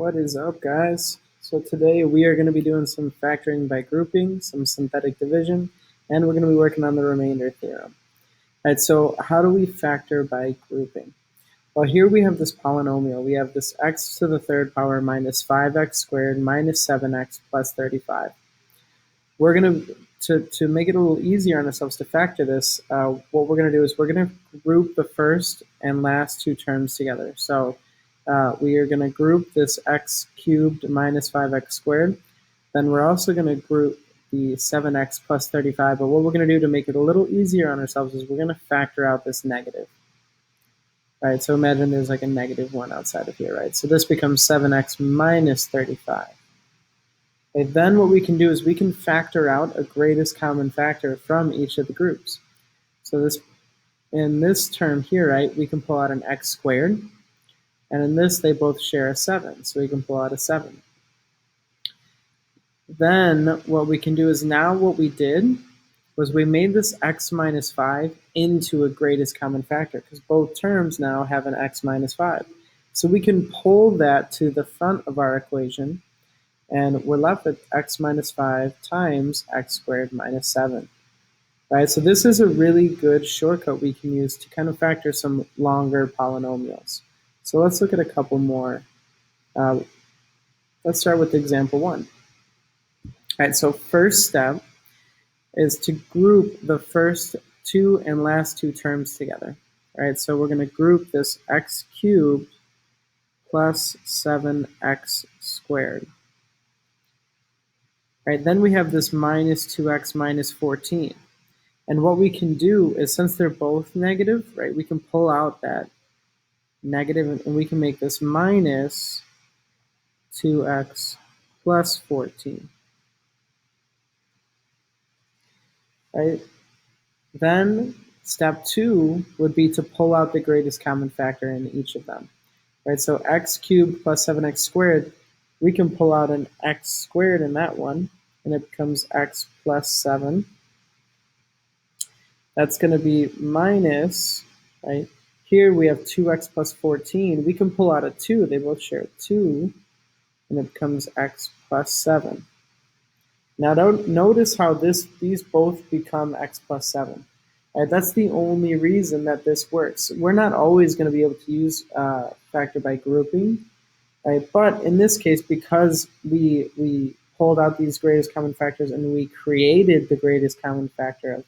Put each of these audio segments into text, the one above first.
What is up, guys? So today we are going to be doing some factoring by grouping, some synthetic division, and we're going to be working on the remainder theorem. All right, so how do we factor by grouping? Well, here we have this polynomial. We have this x to the third power minus 5x squared minus 7x plus 35. We're going to make it a little easier on ourselves to factor this, what we're going to do is we're going to group the first and last two terms together. So we are going to group this x cubed minus 5x squared. Then we're also going to group the 7x plus 35. But what we're going to do to make it a little easier on ourselves is we're going to factor out this negative. Right, so imagine there's like a negative 1 outside of here, right? So this becomes 7x minus 35. Okay, then what we can do is we can factor out a greatest common factor from each of the groups. So in this term here, right, we can pull out an x squared. And in this, they both share a 7, so we can pull out a 7. Then what we can do is now what we did was we made this x minus 5 into a greatest common factor because both terms now have an x minus 5. So we can pull that to the front of our equation, and we're left with x minus 5 times x squared minus 7. Right, so this is a really good shortcut we can use to kind of factor some longer polynomials. So let's look at a couple more. Let's start with example 1. All right, so first step is to group the first two and last two terms together. All right, so we're going to group this x cubed plus 7x squared. All right, then we have this minus 2x minus 14. And what we can do is, since they're both negative, right, we can pull out that negative, and we can make this minus 2x plus 14. Right? Then step 2 would be to pull out the greatest common factor in each of them. Right? So x cubed plus 7x squared, we can pull out an x squared in that one, and it becomes x plus 7. That's going to be minus, right? Here we have 2x plus 14. We can pull out a 2. They both share 2, and it becomes x plus 7. Now notice how these both become x plus 7. Right, that's the only reason that this works. We're not always going to be able to use factor by grouping, right? But in this case, because we pulled out these greatest common factors and we created the greatest common factor of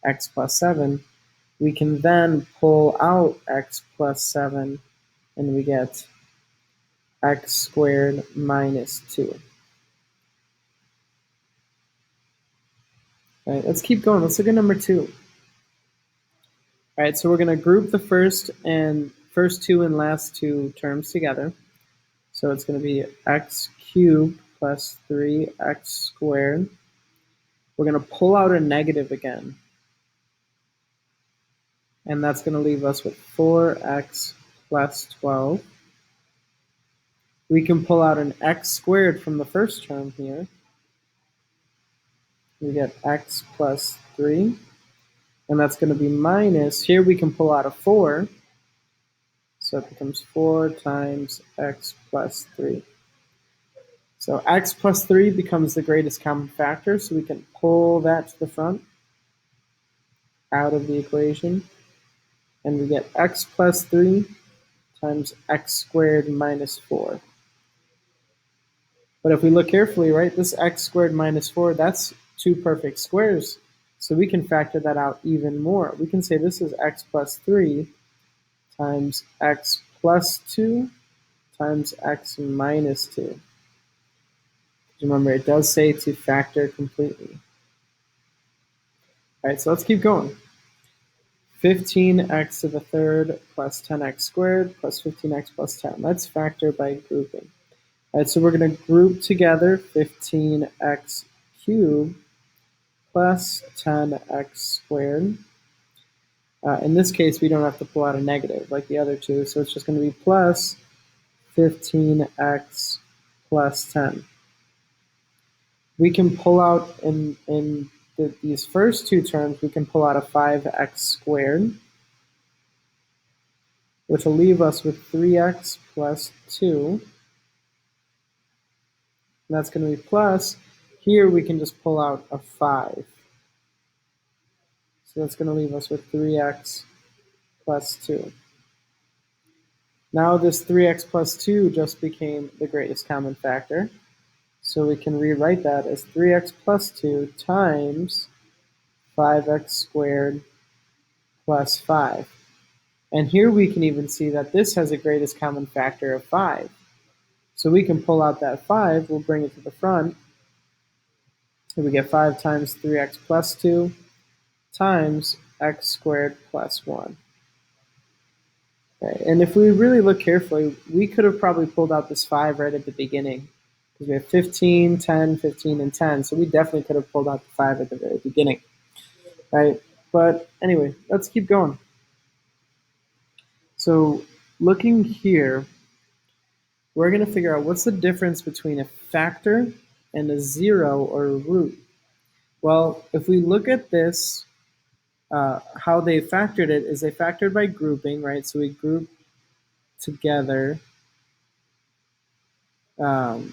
x plus 7, we can then pull out x plus 7, and we get x squared minus 2. All right, let's keep going. Let's look at number 2. All right, so we're going to group the first two and last two terms together. So it's going to be x cubed plus 3x squared. We're going to pull out a negative again. And that's going to leave us with 4x plus 12. We can pull out an x squared from the first term here. We get x plus 3. And that's going to be minus. Here we can pull out a 4. So it becomes 4 times x plus 3. So x plus 3 becomes the greatest common factor. So we can pull that to the front out of the equation. And we get x plus 3 times x squared minus 4. But if we look carefully, right, this x squared minus 4, that's two perfect squares. So we can factor that out even more. We can say this is x plus 3 times x plus 2 times x minus 2. Remember, it does say to factor completely. All right, so let's keep going. 15x to the third plus 10x squared plus 15x plus 10. Let's factor by grouping. All right, so we're going to group together 15x cubed plus 10x squared. In this case, we don't have to pull out a negative like the other two, so it's just going to be plus 15x plus 10. We can pull out in these first two terms, we can pull out a 5x squared, which will leave us with 3x plus 2. and that's going to be plus. Here we can just pull out a 5. So that's going to leave us with 3x plus 2. Now this 3x plus 2 just became the greatest common factor. So we can rewrite that as 3x plus 2 times 5x squared plus 5. And here we can even see that this has a greatest common factor of 5. So we can pull out that 5, we'll bring it to the front, and we get 5 times 3x plus 2 times x squared plus 1. Okay. And if we really look carefully, we could have probably pulled out this 5 right at the beginning, because we have 15, 10, 15, and 10, so we definitely could have pulled out the 5 at the very beginning, right? But anyway, let's keep going. So looking here, we're going to figure out what's the difference between a factor and a 0 or a root. Well, if we look at this, how they factored it is they factored by grouping, right? So we group together the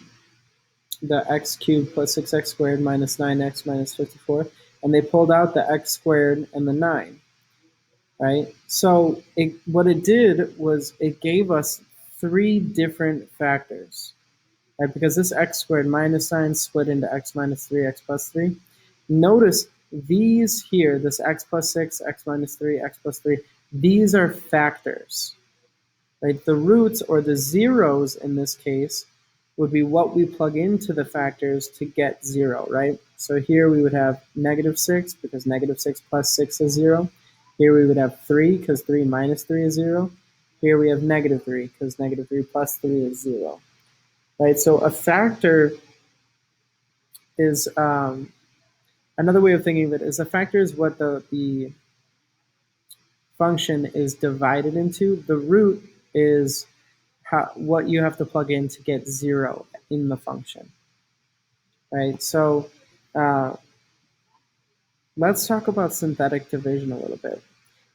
x cubed plus 6x squared minus 9x minus 54, and they pulled out the x squared and the 9, right? So what it did was it gave us 3 different factors, right? Because this x squared minus 9 split into x minus 3, x plus 3. Notice these here, this x plus 6, x minus 3, x plus 3, these are factors, right? The roots, or the zeros in this case, would be what we plug into the factors to get 0, right? So here we would have negative 6, because negative 6 plus 6 is 0. Here we would have 3, because 3 minus 3 is 0. Here we have negative 3, because negative 3 plus 3 is 0. Right, so a factor is, another way of thinking of it is a factor is what the function is divided into. The root is what you have to plug in to get 0 in the function. Right, so let's talk about synthetic division a little bit.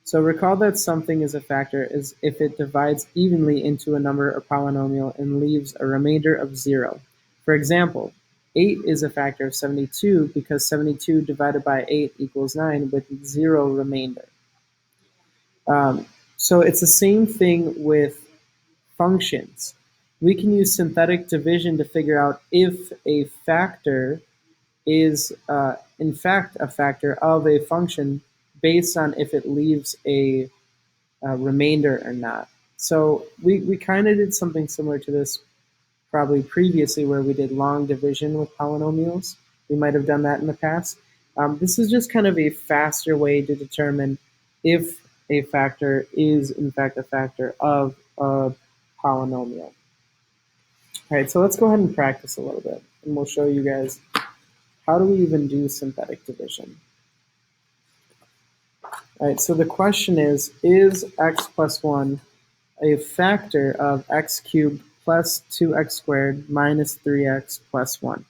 So recall that something is a factor is if it divides evenly into a number or polynomial and leaves a remainder of 0. For example, 8 is a factor of 72 because 72 divided by 8 equals 9 with 0 remainder. So it's the same thing with functions. We can use synthetic division to figure out if a factor is in fact a factor of a function based on if it leaves a remainder or not. So we kind of did something similar to this probably previously where we did long division with polynomials. We might have done that in the past. This is just kind of a faster way to determine if a factor is in fact a factor of a polynomial. All right, so let's go ahead and practice a little bit, and we'll show you guys how do we even do synthetic division. All right, so the question is x plus 1 a factor of x cubed plus 2x squared minus 3x plus 1?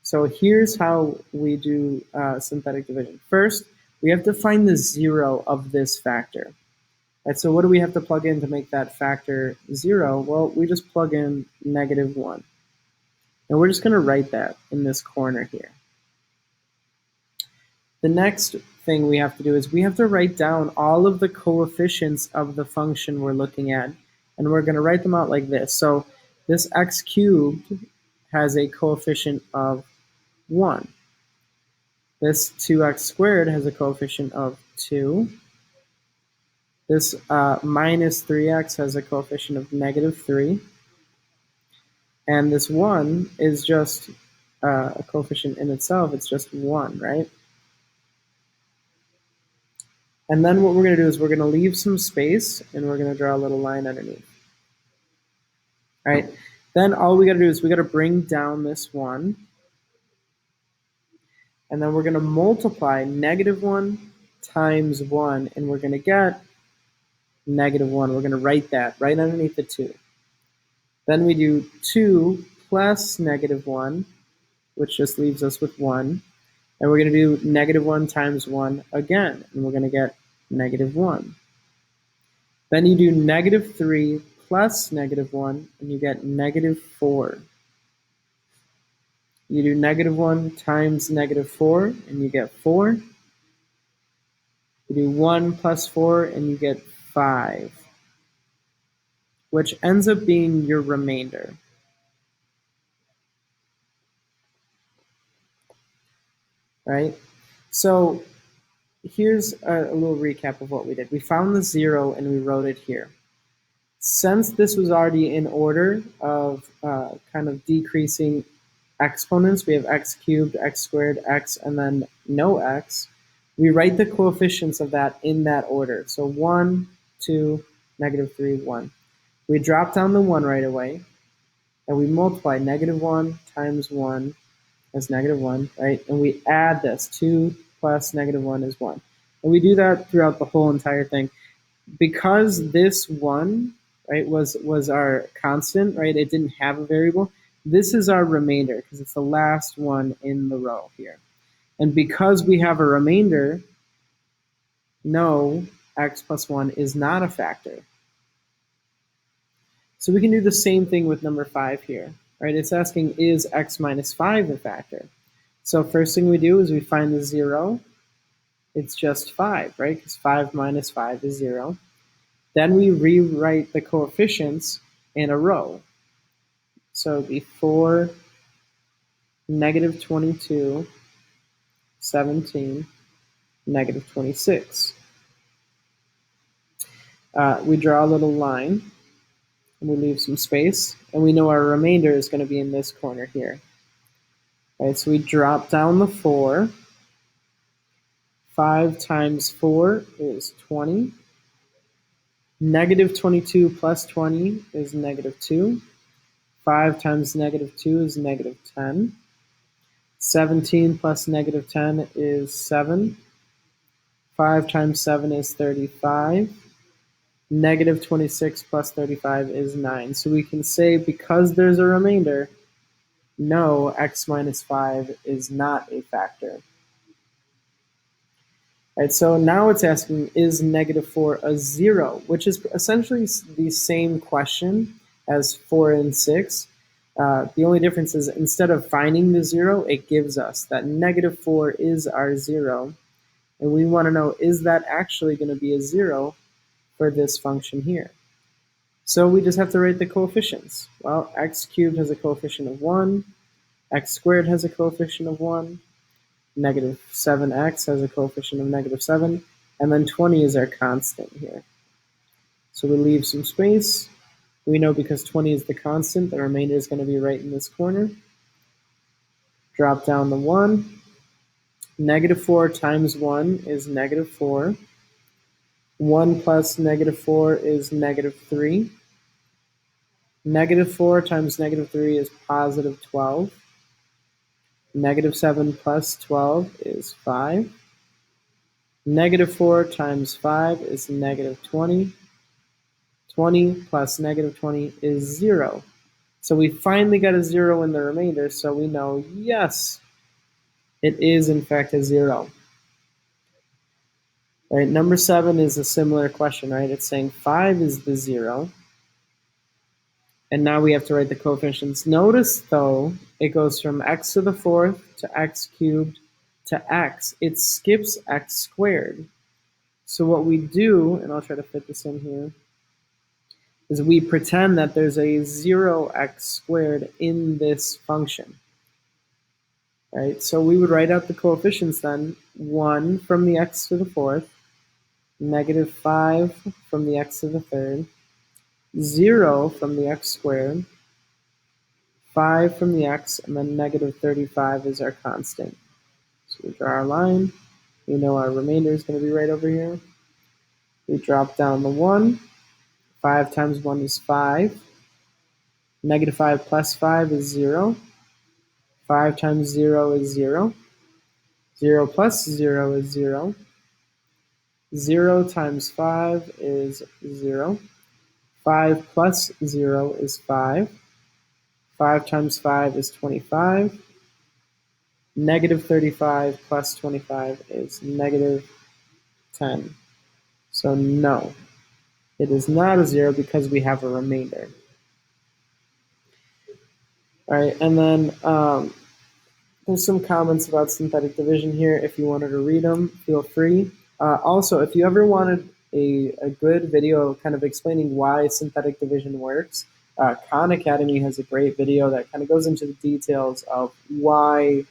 So here's how we do synthetic division. First, we have to find the 0 of this factor. Right, so what do we have to plug in to make that factor 0? Well, we just plug in negative 1. And we're just going to write that in this corner here. The next thing we have to do is we have to write down all of the coefficients of the function we're looking at, and we're going to write them out like this. So this x cubed has a coefficient of 1. This 2x squared has a coefficient of 2. This minus 3x has a coefficient of negative 3. And this 1 is just a coefficient in itself. It's just 1, right? And then what we're going to do is we're going to leave some space, and we're going to draw a little line underneath. All right. Then all we got to do is we got to bring down this 1. And then we're going to multiply negative 1 times 1, and we're going to get negative 1. We're going to write that right underneath the 2. Then we do 2 plus negative 1, which just leaves us with 1. And we're going to do negative 1 times 1 again, and we're going to get negative 1. Then you do negative 3 plus negative 1, and you get negative 4. You do -1 times -4, and you get 4. You do 1 plus 4, and you get 5, which ends up being your remainder. Right? So here's a little recap of what we did. We found the 0, and we wrote it here. Since this was already in order of kind of decreasing exponents, we have x cubed, x squared, x, and then no x. We write the coefficients of that in that order. So 1, 2, -3, 1. We drop down the 1 right away, and we multiply -1 times 1 as -1, right? And we add this, 2 plus -1 is 1. And we do that throughout the whole entire thing. Because this 1, right, was our constant, right? It didn't have a variable. This is our remainder because it's the last one in the row here. And because we have a remainder, no, x plus 1 is not a factor. So we can do the same thing with number 5 here, right? It's asking, is x minus 5 a factor? So first thing we do is we find the 0. It's just 5, right? Because 5 minus 5 is 0. Then we rewrite the coefficients in a row. So it'd be 4, -22, 17, -26. We draw a little line, and we leave some space, and we know our remainder is going to be in this corner here. Right, so we drop down the 4. 5 times 4 is 20. -22 plus 20 is -2. 5 times -2 is -10. 17 plus -10 is 7. 5 times 7 is 35. -26 plus 35 is 9. So we can say, because there's a remainder, no, x minus 5 is not a factor. Right, so now it's asking, is -4 a 0? Which is essentially the same question as 4 and 6. The only difference is, instead of finding the 0, it gives us that -4 is our 0. And we want to know, is that actually going to be a 0 for this function here? So we just have to write the coefficients. Well, x cubed has a coefficient of 1. X squared has a coefficient of 1. -7x has a coefficient of -7, and then 20 is our constant here. So we leave some space. We know because 20 is the constant, the remainder is going to be right in this corner. Drop down the 1. -4 times 1 is -4. 1 plus -4 is -3. -4 times -3 is +12. -7 plus 12 is 5. -4 times 5 is -20. 20 plus -20 is 0. So we finally got a 0 in the remainder, so we know, yes, it is in fact a 0. Right, number 7 is a similar question, right? It's saying 5 is the 0. And now we have to write the coefficients. Notice, though, it goes from x to the 4th to x cubed to x. It skips x squared. So what we do, and I'll try to fit this in here, is we pretend that there's a 0x squared in this function. Right? So we would write out the coefficients then. 1 from the x to the 4th, -5 from the x to the 3rd, 0 from the x squared, 5 from the x, and then -35 is our constant. So we draw our line. We know our remainder is going to be right over here. We drop down the 1. 5 times 1 is 5. -5 plus 5 is 0. 5 times 0 is 0. 0 plus 0 is 0. 0 times 5 is 0. 5 plus 0 is 5. 5 times 5 is 25. -35 plus 25 is -10. So no, it is not a 0 because we have a remainder. All right, and then There's some comments about synthetic division here. If you wanted to read them, feel free. Also, if you ever wanted a good video kind of explaining why synthetic division works, Khan Academy has a great video that kind of goes into the details of why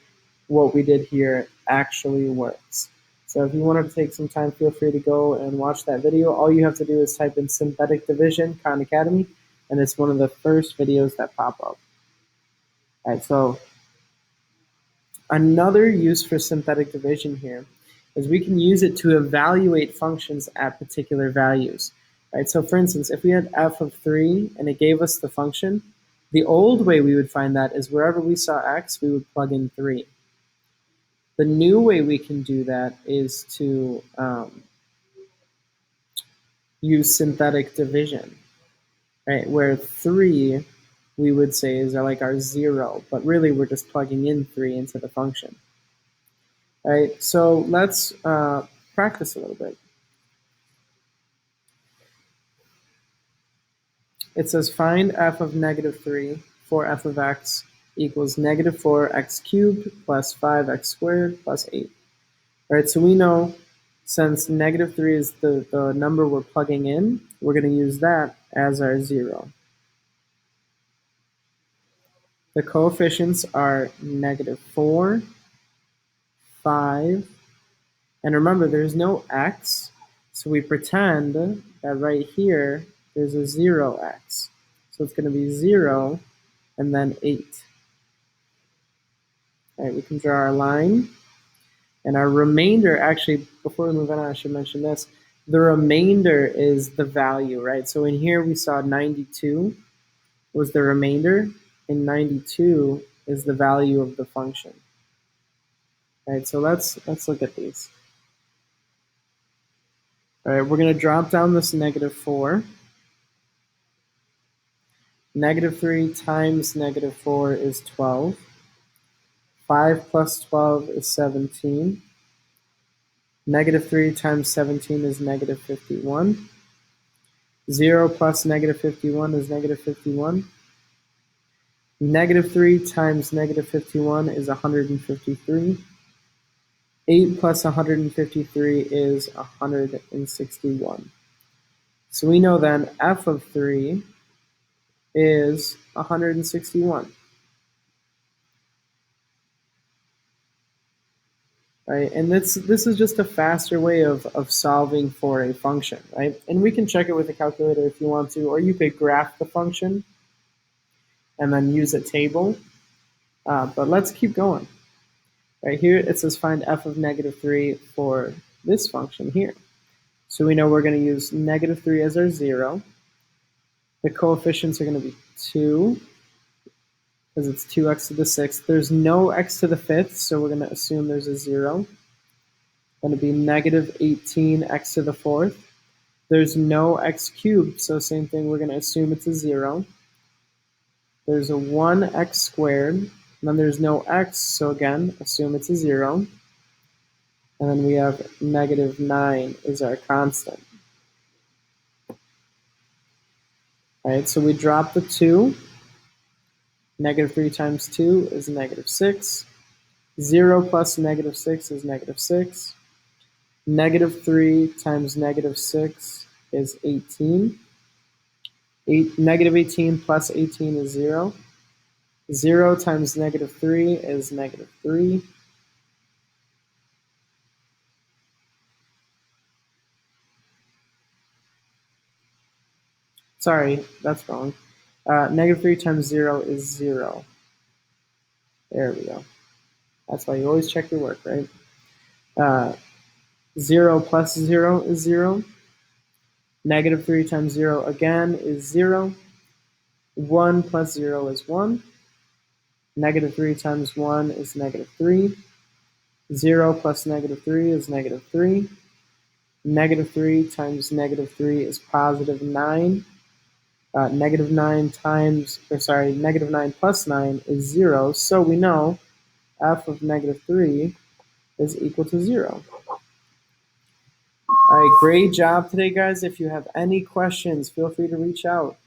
what we did here actually works. So if you wanted to take some time, feel free to go and watch that video. All you have to do is type in synthetic division, Khan Academy, and it's one of the first videos that pop up. All right, so another use for synthetic division here is we can use it to evaluate functions at particular values. Right? So for instance, if we had f of 3 and it gave us the function, the old way we would find that is wherever we saw x, we would plug in 3. The new way we can do that is to use synthetic division, right? Where 3 we would say is like our 0, but really we're just plugging in 3 into the function. All right, so let's practice a little bit. It says find f of negative 3 for f of x equals negative 4x cubed plus 5x squared plus 8. All right, so we know since negative 3 is the number we're plugging in, we're going to use that as our 0. The coefficients are negative 4, 5, and remember there's no x, so we pretend that right here there's a 0x. So it's going to be 0 and then 8. All right, we can draw our line. And our remainder, actually, before we move on, I should mention this. The remainder is the value, right? So in here we saw 92 was the remainder, and 92 is the value of the function. All right, so let's look at these. All right, we're going to drop down this negative 4. Negative 3 times negative 4 is 12. 5 plus 12 is 17. Negative 3 times 17 is negative 51. 0 plus negative 51 is negative 51. Negative 3 times negative 51 is 153. 8 plus 153 is 161. So we know then f of 3 is 161. Right? And this is just a faster way of solving for a function, right? And we can check it with a calculator if you want to, or you could graph the function and then use a table. But let's keep going. Right here it says find f of negative 3 for this function here. So we know we're going to use negative 3 as our 0. The coefficients are going to be 2, because it's 2x to the 6th. There's no x to the 5th, so we're going to assume there's a 0. Going to be negative 18x to the 4th. There's no x cubed, so same thing, we're going to assume it's a 0. There's a 1x squared, and then there's no x, so again, assume it's a 0. And then we have negative 9 is our constant. All right, so we drop the 2. Negative 3 times 2 is negative 6. 0 plus negative 6 is negative 6. Negative 3 times negative 6 is 18. Negative 18 plus 18 is 0. 0 times negative 3 is negative 3. Sorry, that's wrong. Negative 3 times 0 is 0. There we go. That's why you always check your work, right? 0 plus 0 is 0. Negative 3 times 0 again is 0. 1 plus 0 is 1. Negative 3 times 1 is negative 3. 0 plus negative 3 is negative 3. Negative 3 times negative 3 is positive 9. Negative 9 plus 9 is 0. So we know f of negative 3 is equal to 0. All right, great job today, guys. If you have any questions, feel free to reach out.